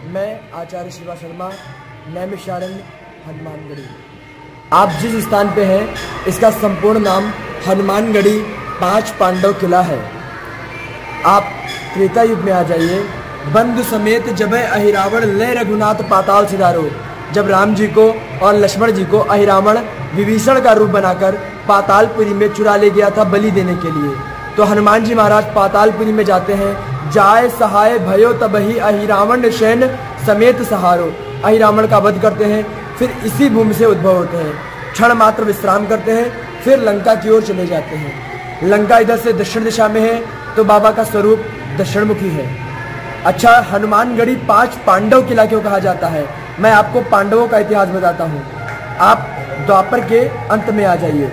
मैं आचार्य शिवा शर्मा, नैमिषारण्य, हनुमानगढ़ी। आप जिस स्थान पे हैं इसका संपूर्ण नाम हनुमानगढ़ी 5 पांडव किला है। आप त्रेता युग में आ जाइए। बंधु समेत जबै अहिरावण ले रघुनाथ पाताल सिधारो। जब राम जी को और लक्ष्मण जी को अहिरावण विभीषण का रूप बनाकर पातालपुरी में चुरा ले गया था बलि देने के लिए, तो हनुमान जी महाराज पातालपुरी में जाते हैं। जाय सहाय भयो तबहि अहिरावण शयन समेत सहारो। अहिरावण का वध करते हैं, फिर इसी भूमि से उद्भव होते हैं। क्षण मात्र विश्राम करते हैं, फिर लंका की ओर चले जाते हैं। लंका इधर से दक्षिण दिशा में है, तो बाबा का स्वरूप दक्षिणमुखी है। अच्छा, हनुमानगढ़ी 5 पांडव किला क्यों कहा जाता है? मैं आपको पांडवों का इतिहास बताता हूँ। आप द्वापर के अंत में आ जाइए।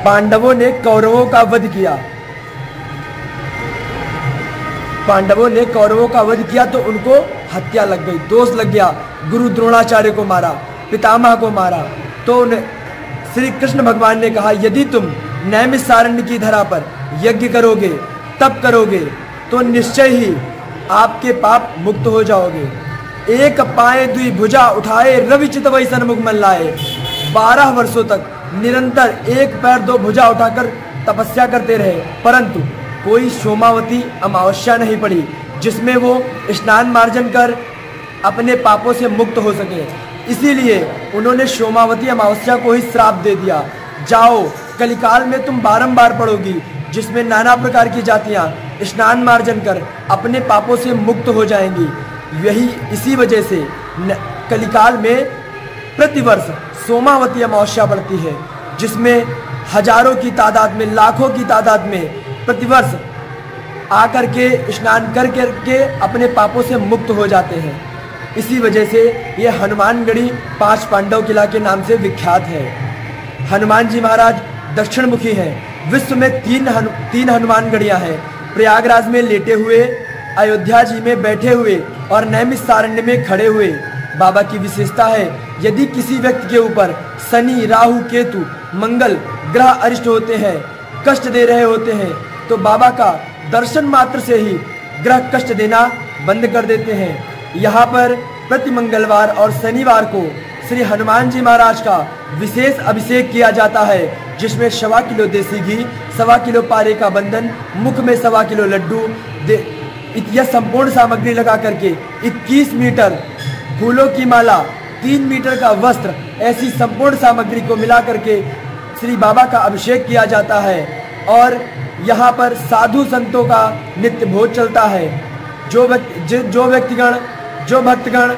पांडवों ने कौरवों का वध किया। पांडवों ने कौरवों का वध किया तो उनको हत्या लग गई, दोष लग गया। गुरु द्रोणाचार्य को मारा, पितामह को मारा। तो श्री कृष्ण भगवान ने कहा, यदि तुम नैमिषारण्य की धरा पर यज्ञ करोगे, तप करोगे, तो निश्चय ही आपके पाप मुक्त हो जाओगे। एक पाए दुई भुजा उठाए, रवि चित वही सन्मुख मन लाए। 12 वर्षों तक निरंतर एक पैर 2 भुजा उठाकर तपस्या करते रहे, परंतु कोई सोमावती अमावस्या नहीं पड़ी जिसमें वो स्नान मार्जन कर अपने पापों से मुक्त हो सके। इसीलिए उन्होंने सोमावती अमावस्या को ही श्राप दे दिया। जाओ, कलिकाल में तुम बारंबार पढ़ोगी, जिसमें नाना प्रकार की जातियां स्नान मार्जन कर अपने पापों से मुक्त हो जाएंगी। यही इसी वजह से कलिकाल में प्रतिवर्ष सोमावती अमावस्या पड़ती है, जिसमें हजारों की तादाद में, लाखों की तादाद में प्रतिवर्ष आकर के स्नान कर करके अपने पापों से मुक्त हो जाते हैं। इसी वजह से ये हनुमानगढ़ी 5 पांडव किला के नाम से विख्यात है। हनुमान जी महाराज दक्षिणमुखी हैं। विश्व में 3 हनुमानगढ़ियाँ हैं। प्रयागराज में लेटे हुए, अयोध्या जी में बैठे हुए और नैमिषारण्य में खड़े हुए। बाबा की विशेषता है, यदि किसी व्यक्ति के ऊपर शनि, राहु, केतु, मंगल ग्रह अरिष्ट होते हैं, कष्ट दे रहे होते हैं, तो बाबा का दर्शन मात्र से ही ग्रह कष्ट देना बंद कर देते हैं। यहाँ पर प्रति मंगलवार और शनिवार को श्री हनुमान जी महाराज का विशेष अभिषेक किया जाता है, जिसमें 1.25 किलो देसी घी, 1.25 किलो पारे का बंधन, मुख में 1.25 किलो लड्डू, यह संपूर्ण सामग्री लगा करके 21 मीटर फूलों की माला, 3 मीटर का वस्त्र, ऐसी संपूर्ण सामग्री को मिला करके श्री बाबा का अभिषेक किया जाता है। और यहाँ पर साधु संतों का नित्य भोज चलता है। जो व्यक्तिगण, जो भक्तगण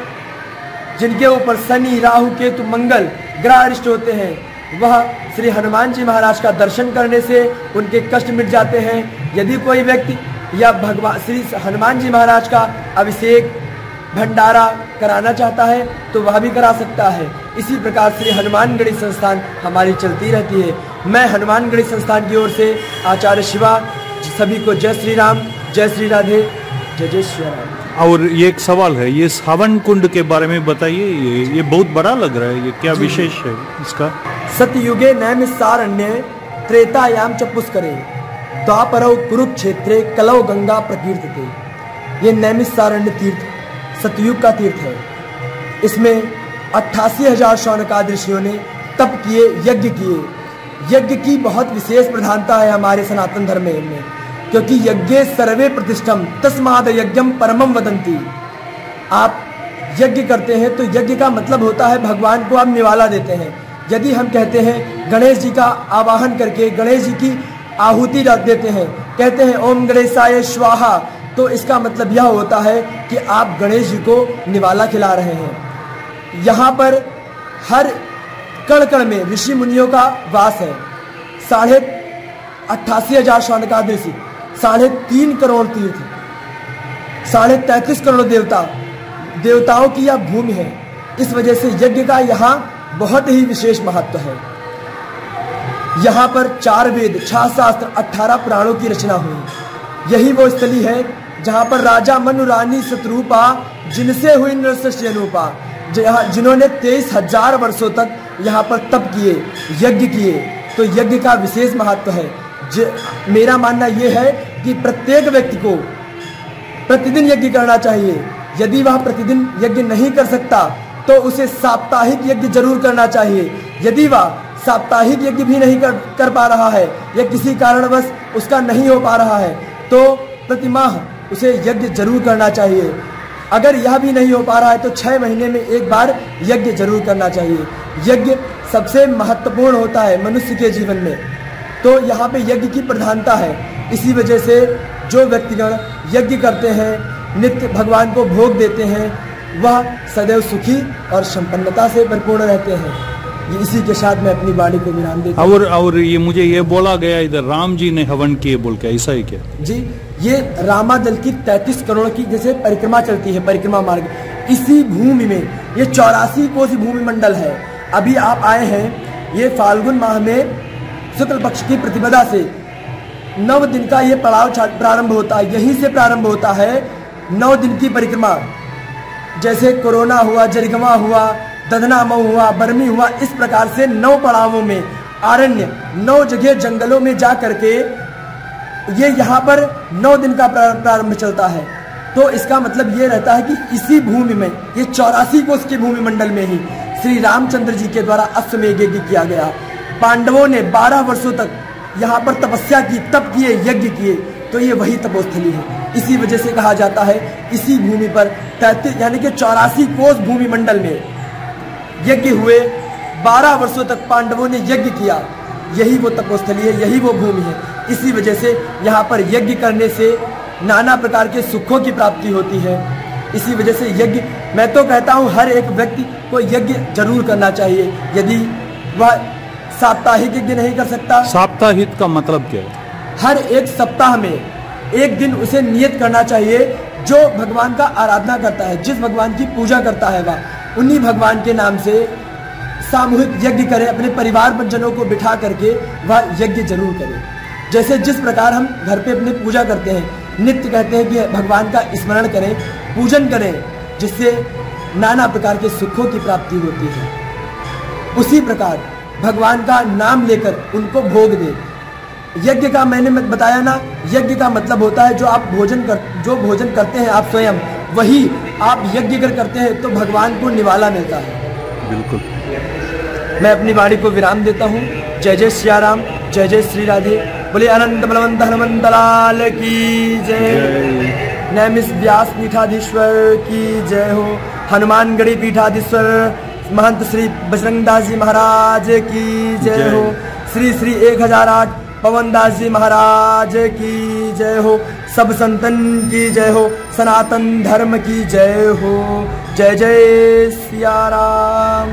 जिनके ऊपर शनि, राहु, केतु, मंगल ग्रह अरिष्ट होते हैं, वह श्री हनुमान जी महाराज का दर्शन करने से उनके कष्ट मिट जाते हैं। यदि कोई व्यक्ति या भगवान श्री हनुमान जी महाराज का अभिषेक, भंडारा कराना चाहता है तो वह भी करा सकता है। इसी प्रकार श्री हनुमानगढ़ी संस्थान हमारी चलती रहती है। मैं हनुमानगढ़ी संस्थान की ओर से आचार्य शिवा सभी को जय श्री राम, जय श्री राधे, जय जय श्री राम। और ये एक सवाल है, ये सावन कुंड के बारे में बताइए। ये बहुत बड़ा लग रहा है, ये क्या विशेष है इसका? सतयुगे नैमिषारण्ये त्रेतायाम च पुष्करे द्वापरौ कुरुक्षेत्रे कलौ गंगा प्रकीर्तिते। ये नैमिषारण्य तीर्थ सतयुग का तीर्थ है। इसमें 88,000 शौनकादि ऋषियों ने तप किए, यज्ञ किए। यज्ञ की बहुत विशेष प्रधानता है हमारे सनातन धर्म में, क्योंकि यज्ञे सर्वे प्रतिष्ठम तस्माद यज्ञम परमम वदंती। आप यज्ञ करते हैं तो यज्ञ का मतलब होता है भगवान को आप निवाला देते हैं। यदि हम कहते हैं गणेश जी का आवाहन करके गणेश जी की आहुति देते हैं, कहते हैं ओम गणेशाय स्वाहा, तो इसका मतलब यह होता है कि आप गणेश जी को निवाला खिला रहे हैं। यहाँ पर हर कण कण में ऋषि मुनियों का वास है। 88,000 शौनकादि ऋषि, 3.5 करोड़ तीर्थ, 33.5 करोड़ देवताओं की यह भूमि है। इस वजह से यज्ञ का यहाँ बहुत ही विशेष महत्व है। यहाँ पर 4 वेद, 6 शास्त्र, 18 पुराणों की रचना हुई। यही वो स्थली है जहाँ पर राजा मनु रानी शत्रुपा जिनसे हुई नृशस्य अनुपा, जिन्होंने 23,000 वर्षों तक यहाँ पर तप किए, यज्ञ किए। तो यज्ञ का विशेष महत्व है। मेरा मानना ये है कि प्रत्येक व्यक्ति को प्रतिदिन यज्ञ करना चाहिए। यदि वह प्रतिदिन यज्ञ नहीं कर सकता तो उसे साप्ताहिक यज्ञ जरूर करना चाहिए। यदि वह साप्ताहिक यज्ञ भी नहीं कर पा रहा है या किसी कारणवश उसका नहीं हो पा रहा है तो प्रतिमाह उसे यज्ञ जरूर करना चाहिए। अगर यह भी नहीं हो पा रहा है तो 6 महीने में एक बार यज्ञ जरूर करना चाहिए। यज्ञ सबसे महत्वपूर्ण होता है मनुष्य के जीवन में, तो यहाँ पे यज्ञ की प्रधानता है। इसी वजह से जो व्यक्तिगण यज्ञ करते हैं, नित्य भगवान को भोग देते हैं, वह सदैव सुखी और संपन्नता से परिपूर्ण रहते हैं। ये इसी के साथ मैं अपनी वाणी को विराम देता हूँ। और ये मुझे ये बोला गया इधर राम जी ने हवन किए बोल के, ऐसा ही क्या? जी, ये रामादल की 33 करोड़ की जैसे परिक्रमा चलती है, परिक्रमा मार्ग, इसी भूमि में ये 84 कोस भूमि मंडल है। अभी आप आए हैं, ये फाल्गुन माह में शुक्ल पक्ष की प्रतिपदा से 9 दिन का ये पड़ाव प्रारंभ होता है। यहीं से प्रारंभ होता है 9 दिन की परिक्रमा। जैसे कोरोना हुआ, जरिगमा हुआ, दधना मऊ हुआ, बर्मी हुआ, इस प्रकार से 9 पड़ावों में आरण्य 9 जगह जंगलों में जा करके ये यहाँ पर 9 दिन का प्रारंभ चलता है। तो इसका मतलब ये रहता है कि इसी भूमि में, ये 84 कोस की भूमि मंडल में ही श्री रामचंद्र जी के द्वारा अश्वमेध यज्ञ किया गया। पांडवों ने 12 वर्षों तक यहाँ पर तपस्या की, तप किए, यज्ञ किए, तो ये वही तपोस्थली है। इसी वजह से कहा जाता है इसी भूमि पर 33 यानी कि 84 कोस भूमि मंडल में यज्ञ हुए। 12 वर्षों तक पांडवों ने यज्ञ किया, यही वो तपोस्थली है, यही वो भूमि है। इसी वजह से यहाँ पर यज्ञ करने से नाना प्रकार के सुखों की प्राप्ति होती है। इसी वजह से यज्ञ, मैं तो कहता हूँ हर एक व्यक्ति को यज्ञ जरूर करना चाहिए। यदि वह साप्ताहिक यज्ञ नहीं कर सकता, साप्ताहिक का मतलब क्या है? हर एक सप्ताह में एक दिन उसे नियत करना चाहिए। जो भगवान का आराधना करता है, जिस भगवान की पूजा करता है, वह उन्हीं भगवान के नाम से सामूहिक यज्ञ करे। अपने परिवार जनों को बिठा करके वह यज्ञ जरूर करे। जैसे जिस प्रकार हम घर पे अपने पूजा करते हैं, नित्य कहते हैं कि भगवान का स्मरण करें, पूजन करें, जिससे नाना प्रकार के सुखों की प्राप्ति होती है। उसी प्रकार भगवान का नाम लेकर उनको भोग दे। यज्ञ का मैंने बताया ना, यज्ञ का मतलब होता है जो भोजन करते हैं आप स्वयं, वही आप यज्ञ करते हैं तो भगवान को निवाला मिलता है। बिल्कुल। मैं अपनी वाणी को विराम देता हूँ। जय जय सिया राम, जय जय श्री राधे। बोले अनंत बलवंत हनुमंत लाल की जय। नैमिष व्यास पीठाधीश्वर की जय हो। हनुमानगढ़ी पीठाधीश्वर महंत श्री बजरंगदास जी महाराज की जय हो। श्री श्री 1008 पवनदास जी महाराज की जय हो। सब संतन की जय हो। सनातन धर्म की जय हो। जय जय सिया राम।